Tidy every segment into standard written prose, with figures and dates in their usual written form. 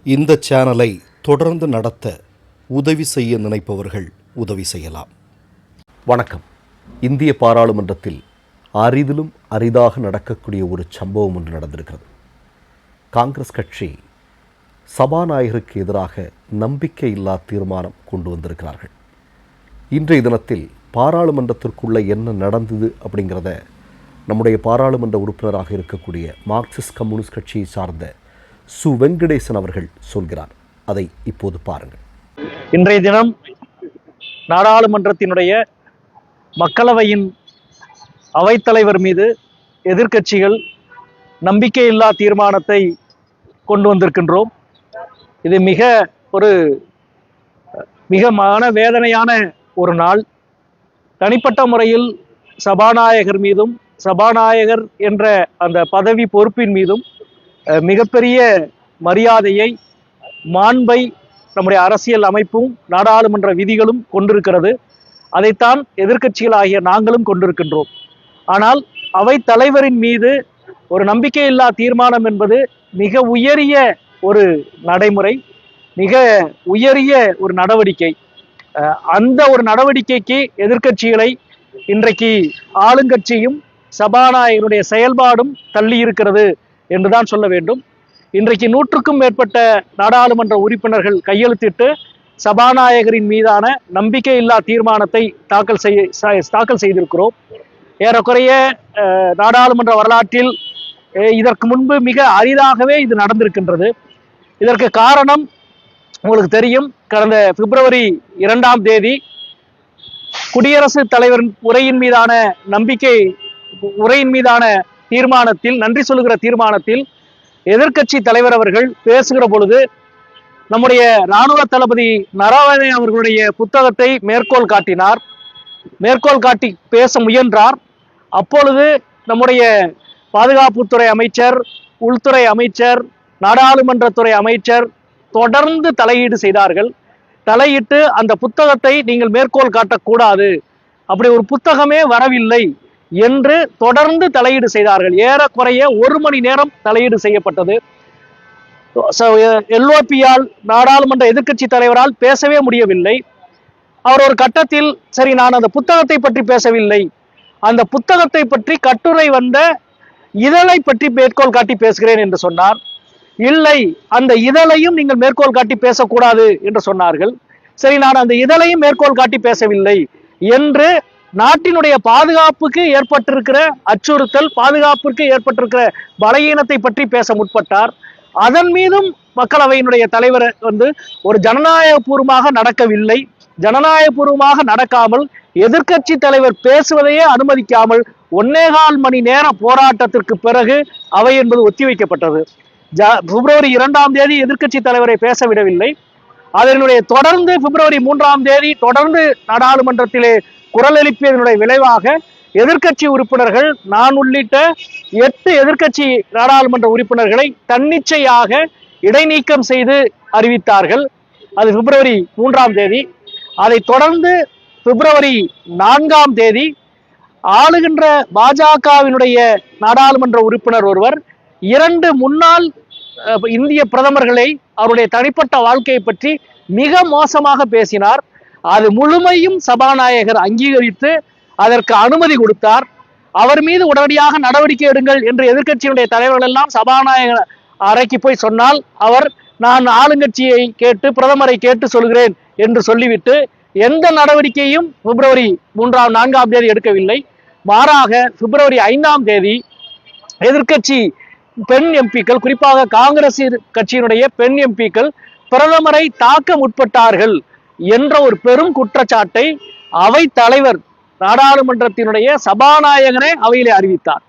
இந்த சேனலை தொடர்ந்து நடத்த உதவி செய்ய நினைப்பவர்கள் உதவி செய்யலாம். வணக்கம். இந்திய பாராளுமன்றத்தில் அரிதிலும் அரிதாக நடக்கக்கூடிய ஒரு சம்பவம் ஒன்று நடந்திருக்கிறது. காங்கிரஸ் கட்சி சபாநாயகருக்கு எதிராக நம்பிக்கையில்லா தீர்மானம் கொண்டு வந்திருக்கிறார்கள். இன்றைய தினத்தில் பாராளுமன்றத்திற்குள்ள என்ன நடந்தது அப்படிங்கிறத நம்முடைய பாராளுமன்ற உறுப்பினராக இருக்கக்கூடிய மார்க்சிஸ்ட் கம்யூனிஸ்ட் கட்சியை சார்ந்த சு வெங்கடேசன் அவர்கள் சொல்கிறார். அதை இப்போது பாருங்கள். இன்றைய தினம் நாடாளுமன்றத்தினுடைய மக்களவையின் அவைத்தலைவர் மீது எதிர்க்கட்சிகள் நம்பிக்கையில்லா தீர்மானத்தை கொண்டு வந்திருக்கின்றோம். இது மிக மனவேதனையான ஒரு நாள். தனிப்பட்ட முறையில் சபாநாயகர் மீதும் சபாநாயகர் என்ற அந்த பதவி பொறுப்பின் மீதும் மிகப்பெரிய மரியாதையை, மாண்பை நம்முடைய அரசியல் அமைப்பும் நாடாளுமன்ற விதிகளும் கொண்டிருக்கிறது. அதைத்தான் எதிர்க்கட்சிகளாகிய நாங்களும் கொண்டிருக்கின்றோம். ஆனால் அவை தலைவரின் மீது ஒரு நம்பிக்கையில்லா தீர்மானம் என்பது மிக உயரிய ஒரு நடைமுறை, மிக உயரிய ஒரு நடவடிக்கை. அந்த ஒரு நடவடிக்கைக்கு எதிர்க்கட்சிகளை இன்றைக்கு ஆளுங்கட்சியும் சபாநாயகருடைய செயல்பாடும் தள்ளி இருக்கிறது என்றுதான் சொல்ல வேண்டும். இன்றைக்கு 100க்கும் மேற்பட்ட நாடாளுமன்ற உறுப்பினர்கள் கையெழுத்திட்டு சபாநாயகரின் மீதான நம்பிக்கையில்லா தீர்மானத்தை தாக்கல் செய்திருக்கிறோம். ஏறக்குறைய நாடாளுமன்ற வரலாற்றில் இதற்கு முன்பு மிக அரிதாகவே இது நடந்திருக்கின்றது. இதற்கு காரணம் உங்களுக்கு தெரியும். கடந்த பிப்ரவரி 2ஆம் தேதி குடியரசுத் தலைவரின் உரையின் மீதான தீர்மானத்தில், நன்றி சொல்லுகிற தீர்மானத்தில் எதிர்க்கட்சி தலைவர் அவர்கள் பேசுகிற பொழுது நம்முடைய இராணுவ தளபதி நரவணே அவர்களுடைய புத்தகத்தை மேற்கோள் காட்டி பேச முயன்றார். அப்பொழுது நம்முடைய பாதுகாப்புத்துறை அமைச்சர், உள்துறை அமைச்சர், நாடாளுமன்றத்துறை அமைச்சர் தொடர்ந்து தலையீடு செய்தார்கள். தலையிட்டு அந்த புத்தகத்தை நீங்கள் மேற்கோள் காட்டக்கூடாது, அப்படி ஒரு புத்தகமே வரவில்லை என்று தொடர்ந்து தலையீடு செய்தார்கள். ஏறக்குறைய 1 மணி நேரம் தலையீடு செய்யப்பட்டது. எல்ஓபியால், நாடாளுமன்ற எதிர்க்கட்சி தலைவரால் பேசவே முடியவில்லை. அவர் ஒரு கட்டத்தில், சரி, நான் அந்த புத்தகத்தை பற்றி பேசவில்லை, அந்த புத்தகத்தை பற்றி கட்டுரை வந்த இதழை பற்றி மேற்கோள் காட்டி பேசுகிறேன் என்று சொன்னார். இல்லை, அந்த இதழையும் நீங்கள் மேற்கோள் காட்டி பேசக்கூடாது என்று சொன்னார்கள். சரி, நான் அந்த இதழையும் மேற்கோள் காட்டி பேசவில்லை என்று நாட்டினுடைய பாதுகாப்புக்கு ஏற்பட்டிருக்கிற அச்சுறுத்தல், பாதுகாப்புக்கு ஏற்பட்டிருக்கிற பலகீனத்தை பற்றி பேச முற்பட்டார். அதன் மீதும் மக்களவையினுடைய தலைவர் ஒரு ஜனநாயகபூர்வமாக நடக்கவில்லை. ஜனநாயகபூர்வமாக நடக்காமல் எதிர்க்கட்சி தலைவர் பேசுவதையே அனுமதிக்காமல் 1.25 மணி நேர போராட்டத்திற்கு பிறகு அவை என்பது ஒத்திவைக்கப்பட்டது. பிப்ரவரி 2ஆம் தேதி எதிர்க்கட்சி தலைவரை பேச விடவில்லை. அதனுடைய தொடர்ந்து பிப்ரவரி 3ஆம் தேதி தொடர்ந்து நாடாளுமன்றத்திலே குரல் எழுப்பியதனுடைய விளைவாக எதிர்க்கட்சி உறுப்பினர்கள், நான் உள்ளிட்ட 8 எதிர்க்கட்சி நாடாளுமன்ற உறுப்பினர்களை தன்னிச்சையாக இடைநீக்கம் செய்து அறிவித்தார்கள். அது பிப்ரவரி 3ஆம் தேதி. அதை தொடர்ந்து பிப்ரவரி 4ஆம் தேதி ஆளுகின்ற பாஜகவினுடைய நாடாளுமன்ற உறுப்பினர் ஒருவர் 2 முன்னாள் இந்திய பிரதமர்களை, அவருடைய தனிப்பட்ட வாழ்க்கையை பற்றி மிக மோசமாக பேசினார். அது முழுமையும் சபாநாயகர் அங்கீகரித்து அதற்கு அனுமதி கொடுத்தார். அவர் மீது உடனடியாக நடவடிக்கை எடுங்கள் என்று எதிர்க்கட்சியினுடைய தலைவர்கள் எல்லாம் சபாநாயகர் அறைக்கு போய் சொன்னால், அவர் நான் ஆளுங்கட்சியை கேட்டு, பிரதமரை கேட்டு சொல்கிறேன் என்று சொல்லிவிட்டு எந்த நடவடிக்கையும் பிப்ரவரி 4ஆம் தேதி எடுக்கவில்லை. மாறாக பிப்ரவரி 5ஆம் தேதி எதிர்க்கட்சி பெண் எம்பிக்கள், குறிப்பாக காங்கிரஸ் கட்சியினுடைய பெண் எம்பிக்கள் பிரதமரை தாக்க முற்பட்டார்கள் என்ற ஒரு பெரும் குற்றச்சாட்டை அவை தலைவர், நாடாளுமன்றத்தினுடைய சபாநாயகரே அவையிலே அறிவித்தார்.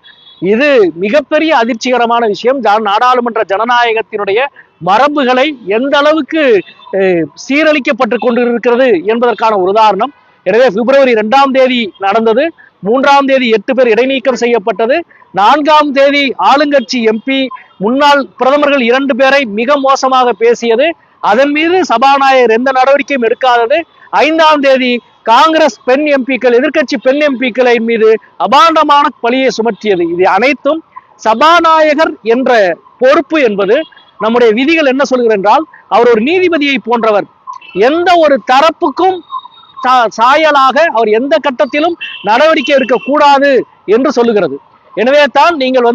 இது மிகப்பெரிய அதிர்ச்சிகரமான விஷயம். நாடாளுமன்ற ஜனநாயகத்தினுடைய மரபுகளை எந்த அளவுக்கு சீரழிக்கப்பட்டு கொண்டிருக்கிறது என்பதற்கான ஒரு உதாரணம். எனவே பிப்ரவரி 2ஆம் தேதி நடந்தது. 3ஆம் தேதி 8 பேர் இடைநீக்கம் செய்யப்பட்டது. 4ஆம் தேதி ஆளுங்கட்சி எம்பி, முன்னாள் பிரதமர்கள் 2 பேரை மிக மோசமாக பேசியது. அதன் மீது சபாநாயகர் எந்த நடவடிக்கையும் எடுக்காதது. 5ஆம் தேதி காங்கிரஸ் பெண் எம்பிக்கள், எதிர்க்கட்சி பெண் எம்பிக்களை மீது அபாண்டமான பழியை சுமத்தியது. இது அனைத்தும் சபாநாயகர் என்ற பொறுப்பு என்பது நம்முடைய விதிகள் என்ன சொல்கிறது என்றால், அவர் ஒரு நீதிபதியை போன்றவர். எந்த ஒரு தரப்புக்கும் சாயலாக அவர் எந்த கட்டத்திலும் நடவடிக்கை எடுக்கக்கூடாது என்று சொல்லுகிறது. எனவே தான் நீங்கள்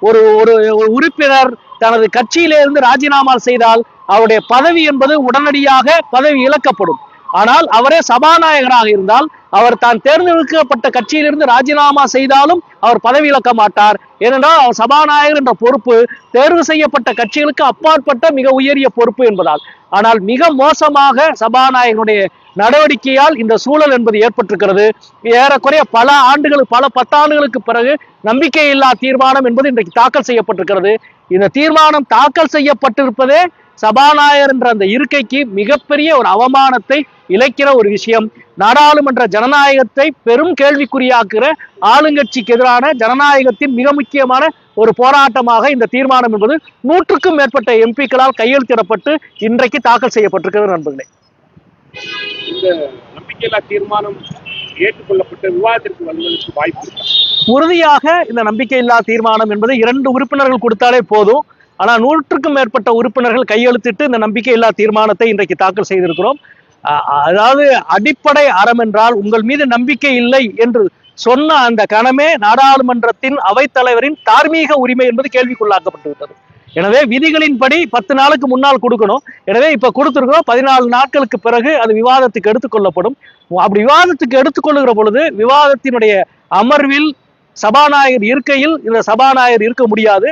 ஒரு ஒரு உறுப்பினர் தனது கட்சியிலிருந்து ராஜினாமா செய்தால் அவருடைய பதவி என்பது உடனடியாக பதவி இழக்கப்படும். ஆனால் அவரே சபாநாயகராக இருந்தால் அவர் தான் தேர்ந்தெடுக்கப்பட்ட கட்சியிலிருந்து ராஜினாமா செய்தாலும் அவர் பதவி இழக்க மாட்டார். ஏனென்றால் அவர் சபாநாயகர் என்ற பொறுப்பு தேர்வு செய்யப்பட்ட கட்சிகளுக்கு அப்பாற்பட்ட மிக உயரிய பொறுப்பு என்பதால். ஆனால் மிக மோசமாக சபாநாயகனுடைய நடவடிக்கையால் இந்த சூழல் என்பது ஏற்பட்டிருக்கிறது. ஏறக்குறைய பல பத்தாண்டுகளுக்கு பிறகு நம்பிக்கையில்லா தீர்மானம் என்பது இன்றைக்கு தாக்கல் செய்யப்பட்டிருக்கிறது. இந்த தீர்மானம் தாக்கல் செய்யப்பட்டிருப்பதே சபாநாயகர் என்ற அந்த இருக்கைக்கு மிகப்பெரிய ஒரு அவமானத்தை இழைக்கிற ஒரு விஷயம். நாடாளுமன்ற ஜனநாயகத்தை பெரும் கேள்விக்குறியாக்குற ஆளுங்கட்சிக்கு எதிரான ஜனநாயகத்தின் மிக முக்கியமான ஒரு போராட்டமாக இந்த தீர்மானம் என்பது 100க்கும் மேற்பட்ட எம்பிக்களால் கையெழுத்திடப்பட்டு இன்றைக்கு தாக்கல் செய்யப்பட்டிருக்கிறது. நண்பர்களே, இந்த நம்பிக்கையில்லா தீர்மானம் ஏற்றுக்கொள்ளப்பட்ட விவாதத்திற்கு வருவதற்கு வாய்ப்பு இருக்கா? உறுதியாக இந்த நம்பிக்கையில்லா தீர்மானம் என்பது 2 உறுப்பினர்கள் கொடுத்தாலே போதும். ஆனால் 100க்கும் மேற்பட்ட உறுப்பினர்கள் கையெழுத்திட்டு இந்த நம்பிக்கையில்லா தீர்மானத்தை இன்றைக்கு தாக்கல் செய்திருக்கிறோம். அதாவது அடிப்படை அறம் என்றால் உங்கள் மீது நம்பிக்கை இல்லை என்று சொன்ன அந்த கணமே நாடாளுமன்றத்தின் அவைத்தலைவரின் தார்மீக உரிமை என்பது கேள்விக்குள்ளாக்கப்பட்டு விட்டது. எனவே விதிகளின்படி 10 நாளுக்கு முன்னால் கொடுக்கணும். எனவே இப்ப கொடுத்திருக்கிறோம். 14 நாட்களுக்கு பிறகு அது விவாதத்துக்கு எடுத்துக்கொள்ளப்படும். அப்படி விவாதத்துக்கு எடுத்துக்கொள்ளுகிற பொழுது விவாதத்தினுடைய அமர்வில் சபாநாயகர் இருக்கையில் இந்த சபாநாயகர் இருக்க முடியாது.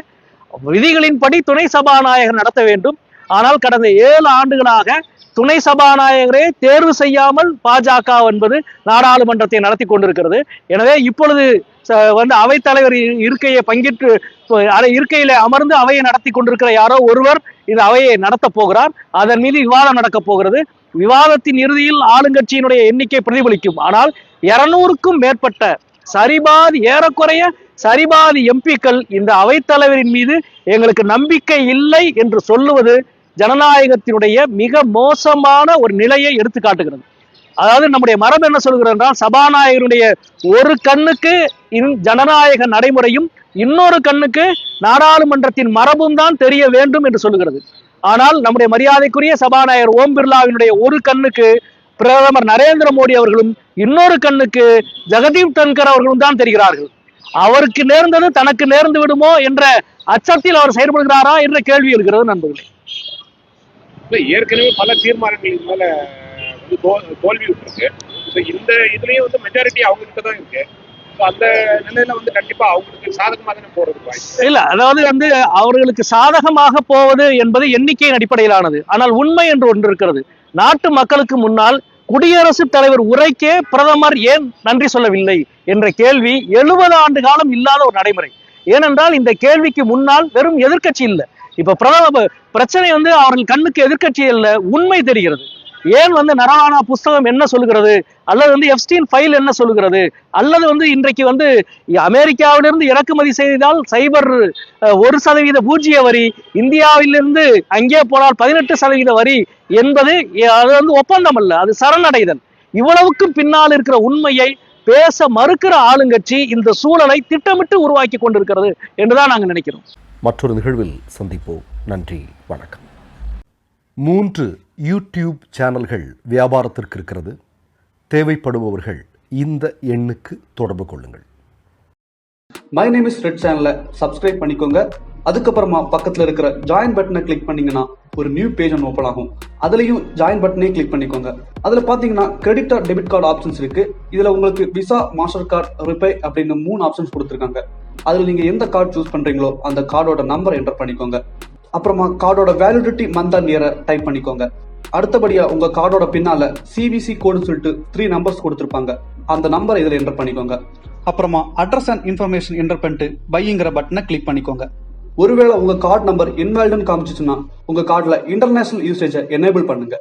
விதிகளின்படி துணை சபாநாயகர் நடத்த வேண்டும். ஆனால் கடந்த 7 ஆண்டுகளாக துணை சபாநாயகரே தேர்வு செய்யாமல் பாஜக என்பது நாடாளுமன்றத்தை நடத்தி கொண்டிருக்கிறது. எனவே இப்பொழுது அவைத்தலைவர் இருக்கையை பங்கிட்டு இருக்கையில அமர்ந்து அவையை நடத்தி கொண்டிருக்கிற யாரோ ஒருவர் இந்த அவையை நடத்த போகிறார். அதன் மீது விவாதம் நடக்க போகிறது. விவாதத்தின் இறுதியில் ஆளுங்கட்சியினுடைய எண்ணிக்கை பிரதிபலிக்கும். ஆனால் 200க்கும் மேற்பட்ட ஏறக்குறைய சரிபாதி எம்பிக்கள் இந்த அவைத்தலைவரின் மீது எங்களுக்கு நம்பிக்கை இல்லை என்று சொல்லுவது ஜனநாயகத்தினுடைய மிக மோசமான ஒரு நிலையை எடுத்து காட்டுகிறது. அதாவது நம்முடைய மரபு என்ன சொல்கிறது என்றால், சபாநாயகருடைய ஒரு கண்ணுக்கு ஜனநாயக நடைமுறையும் இன்னொரு கண்ணுக்கு நாடாளுமன்றத்தின் மரபும் தான் தெரிய வேண்டும் என்று சொல்லுகிறது. ஆனால் நம்முடைய மரியாதைக்குரிய சபாநாயகர் ஓம் பிர்லாவினுடைய ஒரு கண்ணுக்கு பிரதமர் நரேந்திர மோடி அவர்களும் இன்னொரு கண்ணுக்கு ஜெகதீப் தன்கர் அவர்களும் தான் தெரிகிறார்கள். அவருக்கு நேர்ந்தது தனக்கு நேர்ந்து விடுமோ என்ற அச்சத்தில் அவர் செயல்படுகிறாரா என்ற கேள்வி இருக்கிறது. நண்பர்களே, ஏற்கனவே பல தீர்மானங்கள் மேல தோல்வி விட்டுருக்கு. இந்த இதுலயும் மெஜாரிட்டி அவங்க கிட்ட தான் இருக்கு. அந்த நிலையில கண்டிப்பா அவங்களுக்கு சாதகமாக தானே போறது இல்ல. அதாவது அவர்களுக்கு சாதகமாக போவது என்பது எண்ணிக்கையின் அடிப்படையிலானது. ஆனால் உண்மை என்று ஒன்று இருக்கிறது. நாட்டு மக்களுக்கு முன்னால் குடியரசுத் தலைவர் உரைக்கே பிரதமர் ஏன் நன்றி சொல்லவில்லை என்ற கேள்வி 70 ஆண்டு காலம் இல்லாத ஒரு நடைமுறை. ஏனென்றால் இந்த கேள்விக்கு முன்னால் வெறும் எதிர்கட்சி இல்லை. இப்ப பிரச்சனை அவர்கள் கண்ணுக்கு எதிர்கட்சி இல்ல, உண்மை தெரிகிறது. ஏன் நரவானா புஸ்தகம் என்ன சொல்லுகிறது, அல்லது எப்ஸ்டீன் ஃபைல் என்ன சொல்லுகிறது, அல்லது இன்றைக்கு அமெரிக்காவிலிருந்து இறக்குமதி செய்தால் சைபர் 1% பூஜ்ஜிய வரி, இந்தியாவிலிருந்து அங்கே போனால் 18% வரி என்பது அது ஒப்பந்தம் அல்ல, அது சரணடைதல். இவ்வளவுக்கும் பின்னால் இருக்கிற உண்மையை பேச மறுக்கிற ஆளுங்கட்சி இந்த சூழலை திட்டமிட்டு உருவாக்கி கொண்டிருக்கிறது என்றுதான் நாங்கள் நினைக்கிறோம். மற்றொரு நிகழ்வில் சந்திப்போம். நன்றி, வணக்கம். 3 யூடியூப் சேனல்கள் வியாபாரத்திற்கு இருக்கிறது. தேவைப்படுபவர்கள் இந்த எண்ணுக்கு தொடர்பு கொள்ளுங்கள். மை நேம் இஸ் ரெட் சேனலை சப்ஸ்கிரைப் பண்ணிக்கோங்க. அதுக்கப்புறமா பக்கத்தில் இருக்கிற ஜாயின் பட்டனை கிளிக் பண்ணீங்கன்னா ஒரு நியூ பேஜ் ஒன்று ஓப்பன் ஆகும். அதுலேயும் ஜாயின் பட்டனே கிளிக் பண்ணிக்கோங்க. அதில் பார்த்தீங்கன்னா credit R debit card options இருக்கு. இதில் உங்களுக்கு விசா, மாஸ்டர் கார்டு, ரிப்பே அப்படின்னு 3 ஆப்ஷன்ஸ் கொடுத்துருக்காங்க. அதில் நீங்கள் எந்த கார்டு சூஸ் பண்ணுறீங்களோ அந்த கார்டோட நம்பர் என்டர் பண்ணிக்கோங்க. அப்புறமா கார்டோட வேலிடிட்டி மந்த் அண்ட் இயரை டைப் பண்ணிக்கோங்க. அடுத்தபடியா உங்க கார்டோட பின்னால சிவிசி கோடுன்னு சொல்லிட்டு 3 நம்பர்ஸ் கொடுத்துருப்பாங்க. அந்த நம்பரை இதில் என்டர் பண்ணிக்கோங்க. அப்புறமா அட்ரஸ் அண்ட் இன்ஃபர்மேஷன் என்டர் பண்ணிட்டு பைங்கிற பட்டனை கிளிக் பண்ணிக்கோங்க. ஒருவேளை உங்க கார்டு நம்பர் இன்வாலிட்னு காமிச்சிச்சுன்னா உங்க கார்டுல இன்டர்நேஷனல் யூசேஜை எனேபிள் பண்ணுங்க.